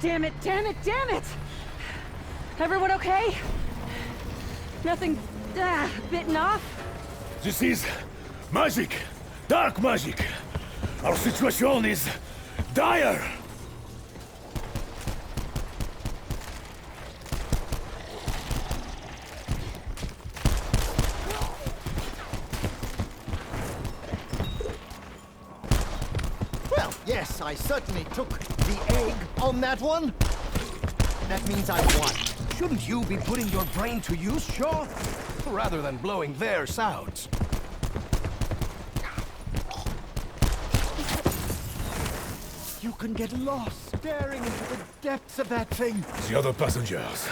Damn it, damn it, damn it! Everyone okay? Nothing, bitten off? This is magic. Dark magic. Our situation is dire. Well, yes, I certainly took the egg on that one. That means I won. Shouldn't you be putting your brain to use, Shaw? Rather than blowing their sounds. You can get lost staring into the depths of that thing. The other passengers.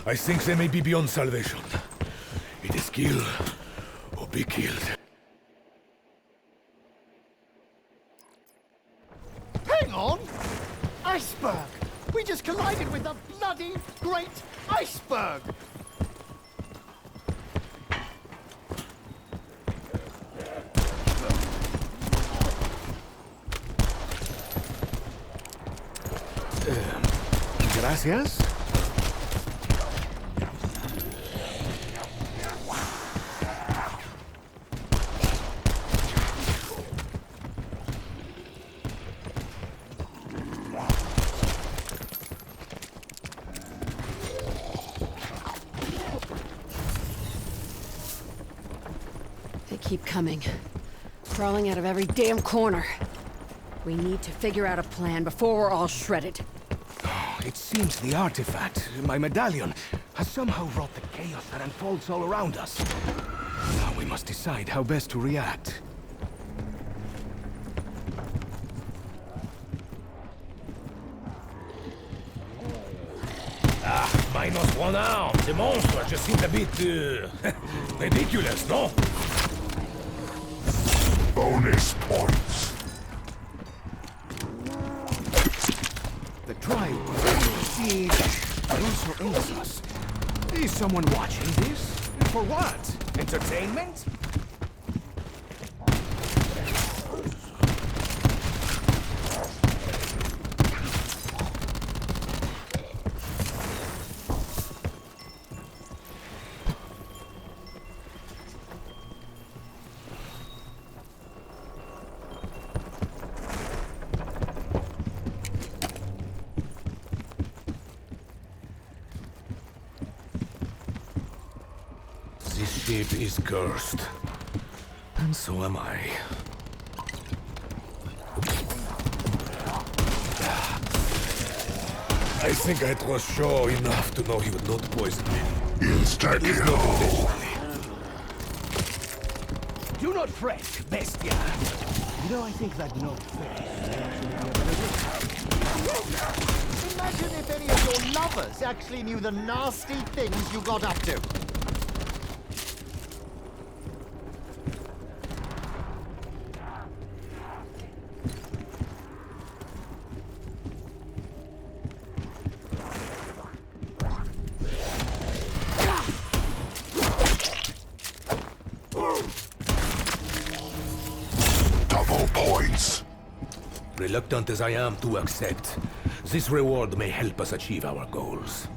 I think they may be beyond salvation. It is kill or be killed. Hang on! Iceberg! We just collided with a bloody great iceberg! Gracias. They keep coming. Crawling out of every damn corner. We need to figure out a plan before we're all shredded. It seems the artifact, my medallion, has somehow wrought the chaos that unfolds all around us. Now we must decide how best to react. Minus 1 arm. The monster just seemed a bit ridiculous, no? Bonus points. The trial was under siege. Also aims us. Is someone watching this? For what? Entertainment? This ship is cursed. And so am I. I think I trust Shaw enough to know he would not poison me. At least not intentionally. Do not fret, Bestia. You know, I think that note Imagine if any of your lovers actually knew the nasty things you got up to. Double points. Reluctant as I am to accept, this reward may help us achieve our goals.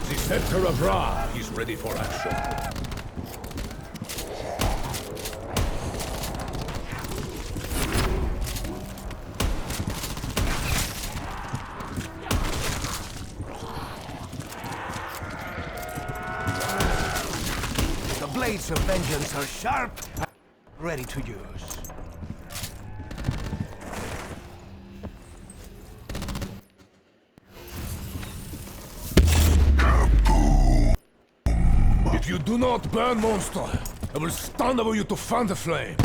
The Scepter of Ra is ready for action. The blades of vengeance are sharp and ready to use. If you do not burn, monster, I will stand over you to fan the flames.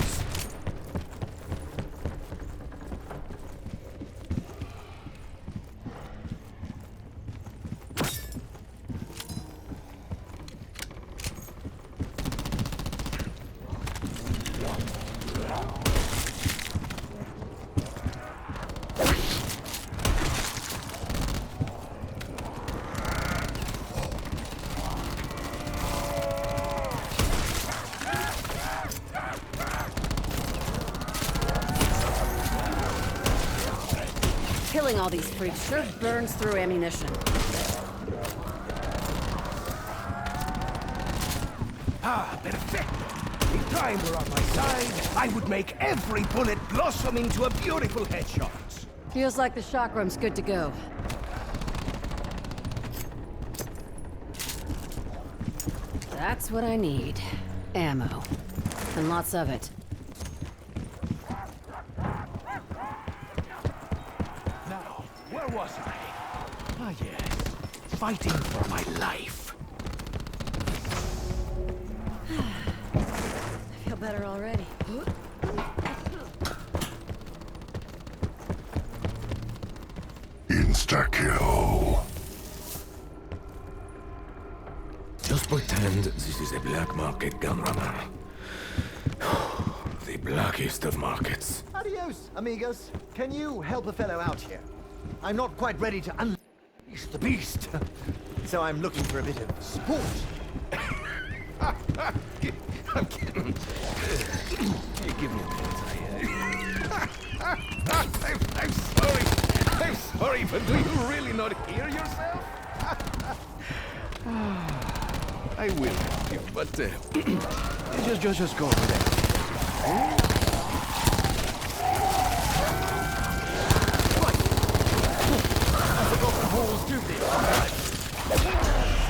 Killing all these freaks sure burns through ammunition. Ah, perfecto. If time were on my side, I would make every bullet blossom into a beautiful headshot. Feels like the chakram's good to go. That's what I need. Ammo. And lots of it. Now, where was I? Ah, yes. Fighting for my life. I feel better already. Insta-kill. Just pretend this is a black market gunrunner. The blackest of markets. Adios, amigos. Can you help a fellow out here? I'm not quite ready to unleash the beast. So I'm looking for a bit of sport. I'm kidding. You give me a minute. I'm sorry. I'm sorry, but do you really not hear yourself? I will help you, but just go over there.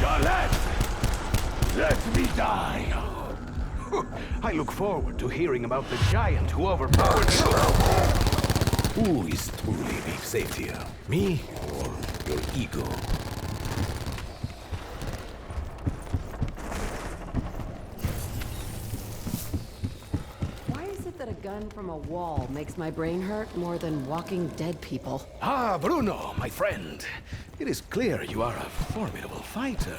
Charlotte! Let me die! I look forward to hearing about the giant who overpowered you. Who is truly being saved here? Me or your ego? Why is it that a gun from a wall makes my brain hurt more than walking dead people? Ah, Bruno, my friend. It is clear you are a formidable fighter.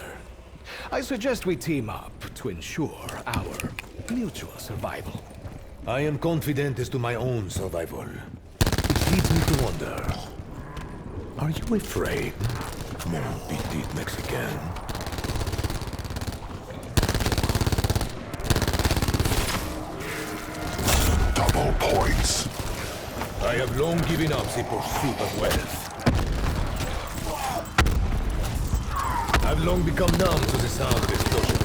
I suggest we team up to ensure our mutual survival. I am confident as to my own survival. Which leads me to wonder... Are you afraid, mon petit Mexican? Double points. I have long given up the pursuit of wealth. I've long become numb to the sound of explosions.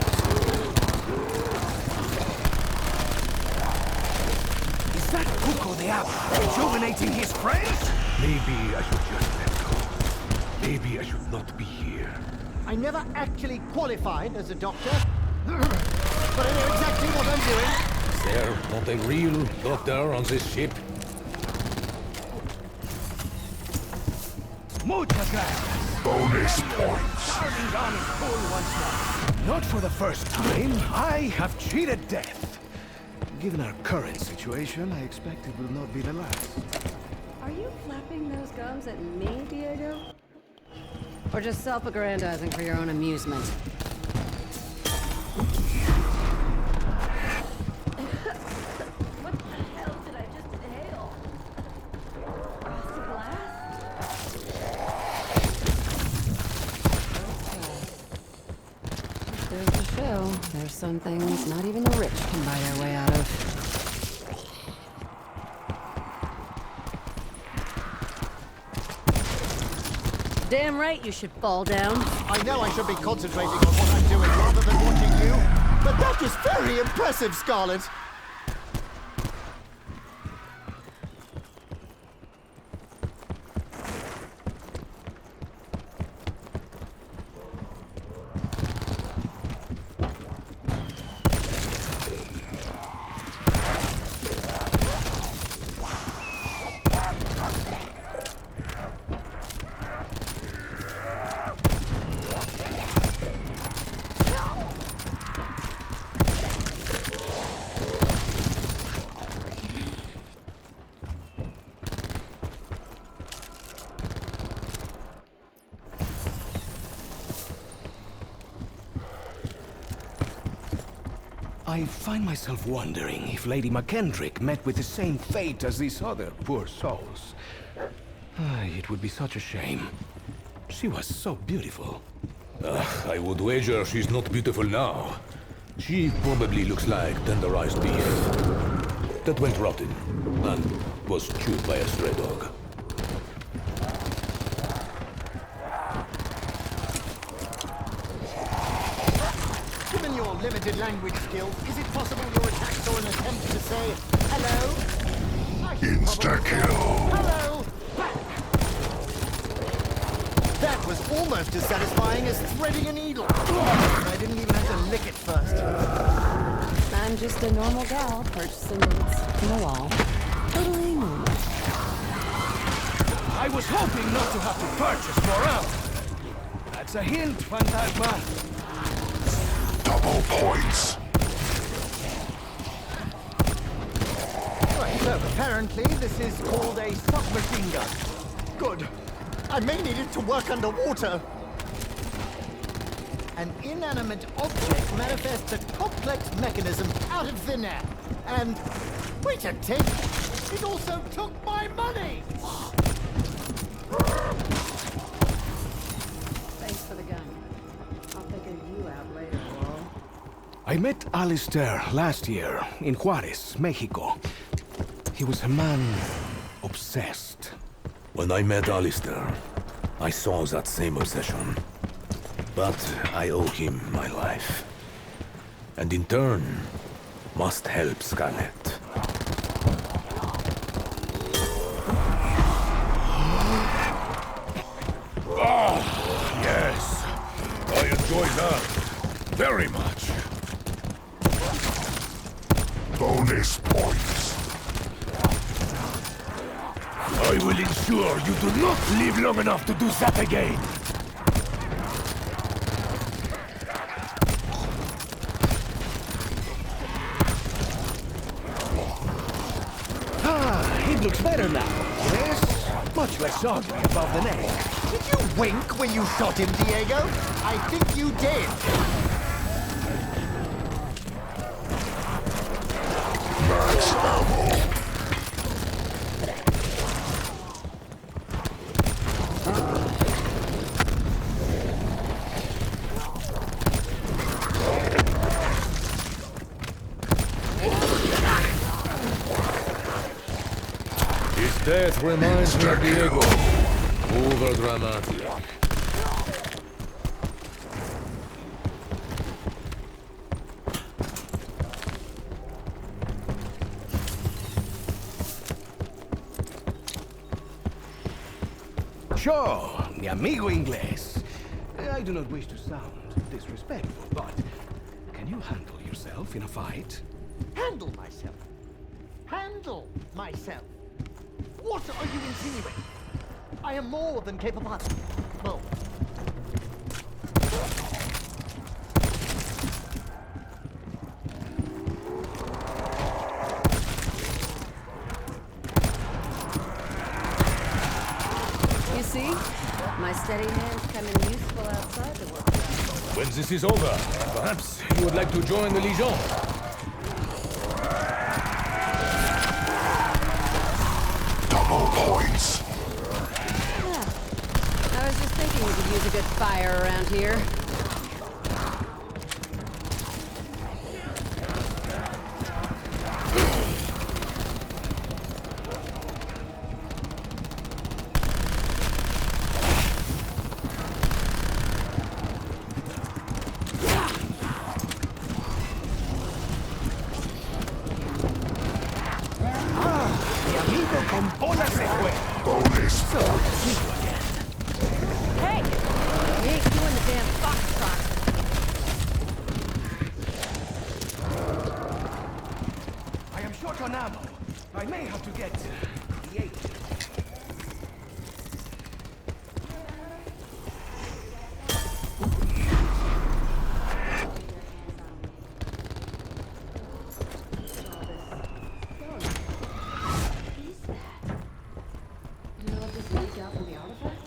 Is that Cuco de Agua rejuvenating his friends? Maybe I should just let go. Maybe I should not be here. I never actually qualified as a doctor. But I know exactly what I'm doing. Is there not a real doctor on this ship? Muchas gracias. Bonus points. Turning on is full once more. Not for the first time. I have cheated death. Given our current situation, I expect it will not be the last. Are you flapping those gums at me, Diego? Or just self-aggrandizing for your own amusement? What the hell did I just inhale? Frosted glass? Okay. There's the show. There's some things not even the rich can buy their way out of. Damn right you should fall down. I know I should be concentrating on what I'm doing rather than watching you, but that was very impressive, Scarlet. I find myself wondering if Lady McKendrick met with the same fate as these other poor souls. It would be such a shame. She was so beautiful. I would wager she's not beautiful now. She probably looks like tenderized beef that went rotten and was chewed by a stray dog. limited language skills, is it possible your attacks are an attempt to say hello? I should probably say, Insta-kill. hello back. That was almost as satisfying as threading a needle. I didn't even have to lick it first. I'm just a normal gal purchasing boots from the wall. Totally normal. I was hoping not to have to purchase more out. That's a hint, Fantasma. Double points. Right, so apparently this is called a submachine gun. Good. I may need it to work underwater. An inanimate object manifests a complex mechanism out of thin air. And wait a tick, it also took my money! Thanks for the gun. I'll figure you out later, Wall. I met Alistair last year in Juarez, Mexico. He was a man obsessed. When I met Alistair, I saw that same obsession. But I owe him my life. And in turn, must help Scarlet. Yes. I enjoy that. Very much. Bonus points. I will ensure you do not live long enough to do that again. It looks better now. Yes? Much less ugly above the neck. Did you wink when you shot him, Diego? I think you did. Max ammo. His death reminds me of Diego. Overdramatic. Sure, mi amigo inglés. I do not wish to sound disrespectful, but can you handle yourself in a fight? Handle myself. Handle myself. What are you insinuating? I am more than capable. Well, You see? My steady hands come in useful outside the workshop. When this is over, perhaps you would like to join the Legion. Double points. Yeah. I was just thinking we could use a good fire around here. Mi amigo con bolas se fue. Bonus Hey! We ain't doing the damn foxtrot. I am short on ammo. I may have to get creative. You know what this leaked out from the artifact?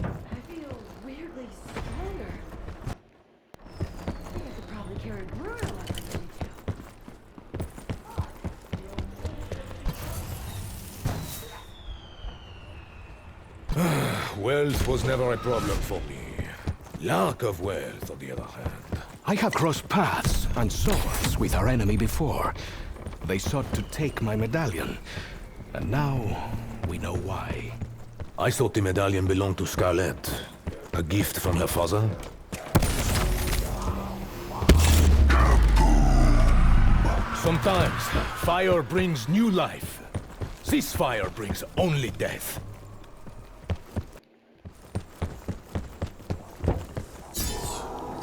I feel weirdly stronger. I think I could probably carry Bruno like I need to. Wealth was never a problem for me. Lack of wealth, on the other hand. I have crossed paths and swords with our enemy before. They sought to take my medallion, and now we know why. I thought the medallion belonged to Scarlet. A gift from her father? Sometimes fire brings new life. This fire brings only death.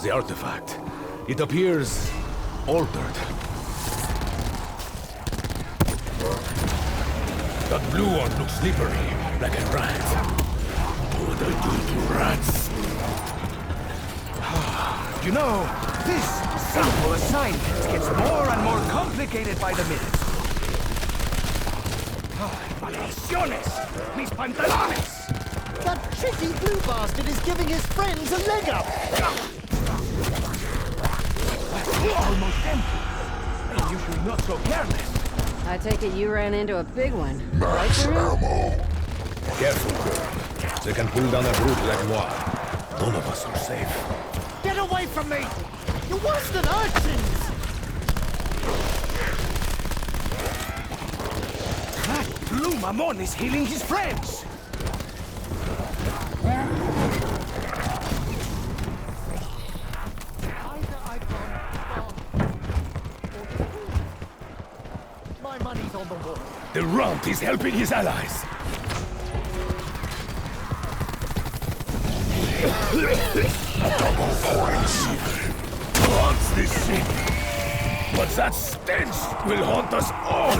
The artifact. It appears altered. That blue one looks slippery, like a rat. What would I do to rats? You know, this sample assignment gets more and more complicated by the minute. ¡Maldiciones! ¡Mis pantalones! That tricky blue bastard is giving his friends a leg up! Almost empty. And usually not so careless. I take it you ran into a big one, right, Drew? Careful, girl. They can pull down a brute like moi. None of us are safe. Get away from me! You're worse than urchins! That blue Mamon is healing his friends. Either I've gone wrong, or my money's on the wall. The runt is helping his allies. Double points. Haunts this city. But that stench will haunt us all.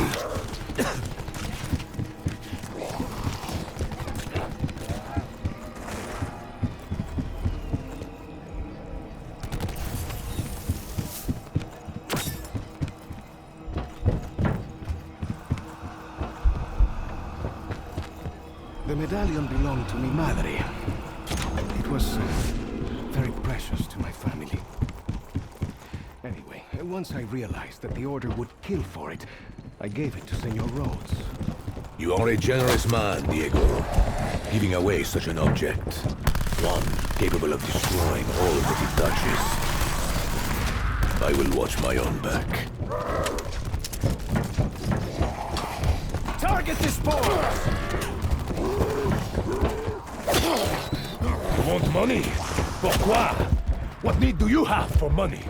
The medallion belonged to mi madre. It was very precious to my family. Anyway, once I realized that the Order would kill for it, I gave it to Senor Rhodes. You are a generous man, Diego. Giving away such an object. One capable of destroying all that it touches. I will watch my own back. Target the spores! You want money? Pourquoi? What need do you have for money?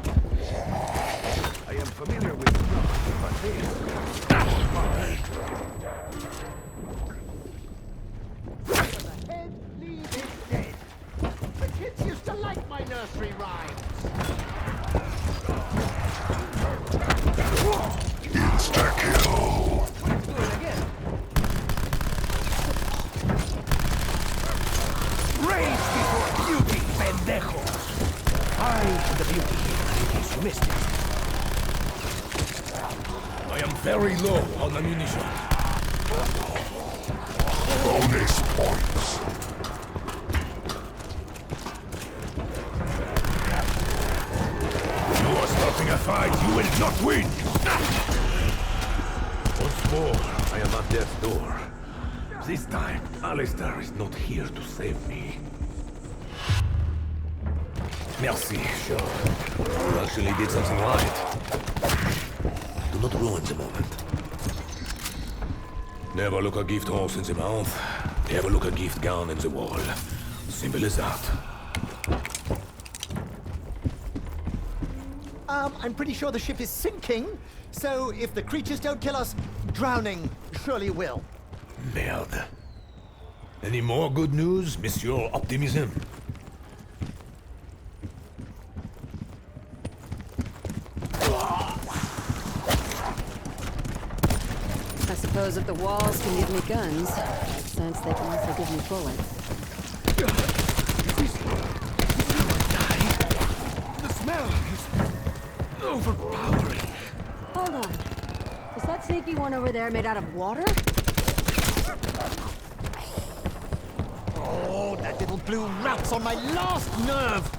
I am familiar with but this... The head lead is dead. The kids used to like my nursery rhymes. Insta-kill. Let's do it again. Rage before beauty, pendejos! I am the beauty, in case you missed it. I am very low on ammunition. Bonus points. You are starting a fight you will not win! Once more, I am at death's door. This time, Alistair is not here to save me. Merci, sure. You actually did something right. Do not ruin the moment. Never look a gift horse in the mouth. Never look a gift gown in the wall. Simple as that. I'm pretty sure the ship is sinking, so if the creatures don't kill us, drowning surely will. Merde. Any more good news, Monsieur Optimism? I suppose if the walls can give me guns, makes sense they can also give me bullets. The smell is overpowering. Hold on. Is that sneaky one over there made out of water? Oh, that little blue rat's on my last nerve!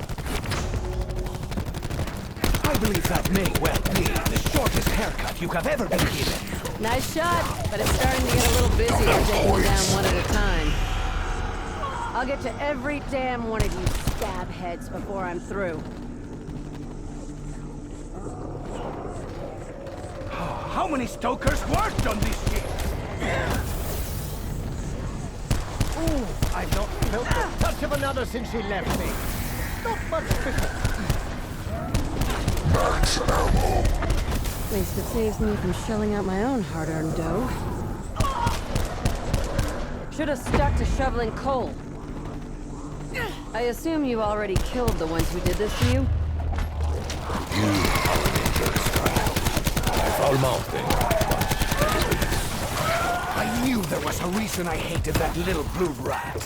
I believe that may well be the shortest haircut you have ever been given. Nice shot, but it's starting to get a little busy for taking them down one at a time. I'll get to every damn one of you scab heads before I'm through. How many stokers worked on this ship? Ooh, I've not felt the touch of another since she left me. Not much fickle. At least it saves me from shelling out my own hard-earned dough. Should have stuck to shoveling coal. I assume you already killed the ones who did this to you? You are an angel, Scarlet. Foul Mountain. I knew there was a reason I hated that little blue rat.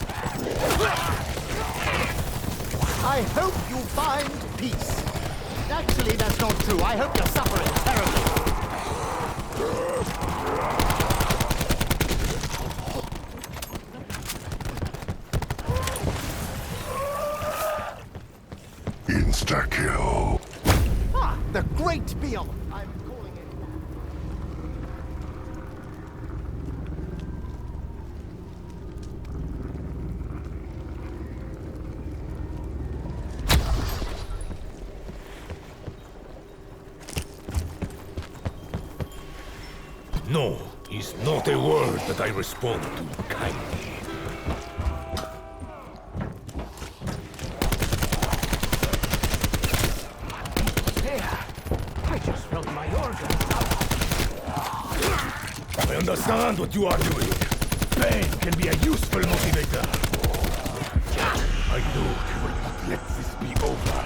I hope you find peace. Actually, that's not true. I hope you're suffering terribly. Insta-kill. Ah, the great beyond. I'm calling it. No is not a word that I respond to kindly. There. I just felt my organ. I understand what you are doing. Pain can be a useful motivator. I know you will not let this be over.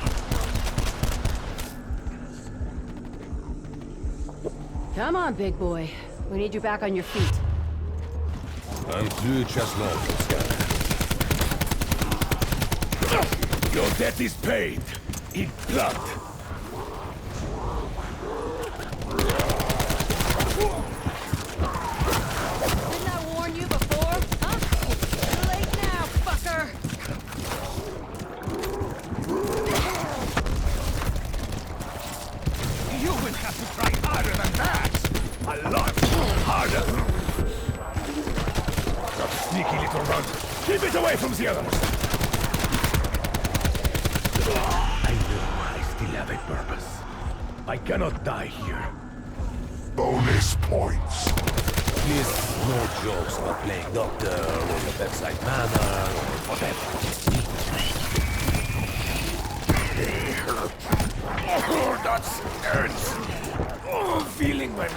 Come on, big boy. We need you back on your feet. I'm plus chassement, Scarlet. Your debt is paid. In blood. Didn't I warn you before? Huh? Too late now, fucker! You will have to try harder than that. A lot harder. That sneaky little runt. Keep it away from the others. I know I still have a purpose. I cannot die here. Bonus points. Please, no jokes about playing doctor or the bedside manner or whatever. Oh, that hurts. Oh, feeling my...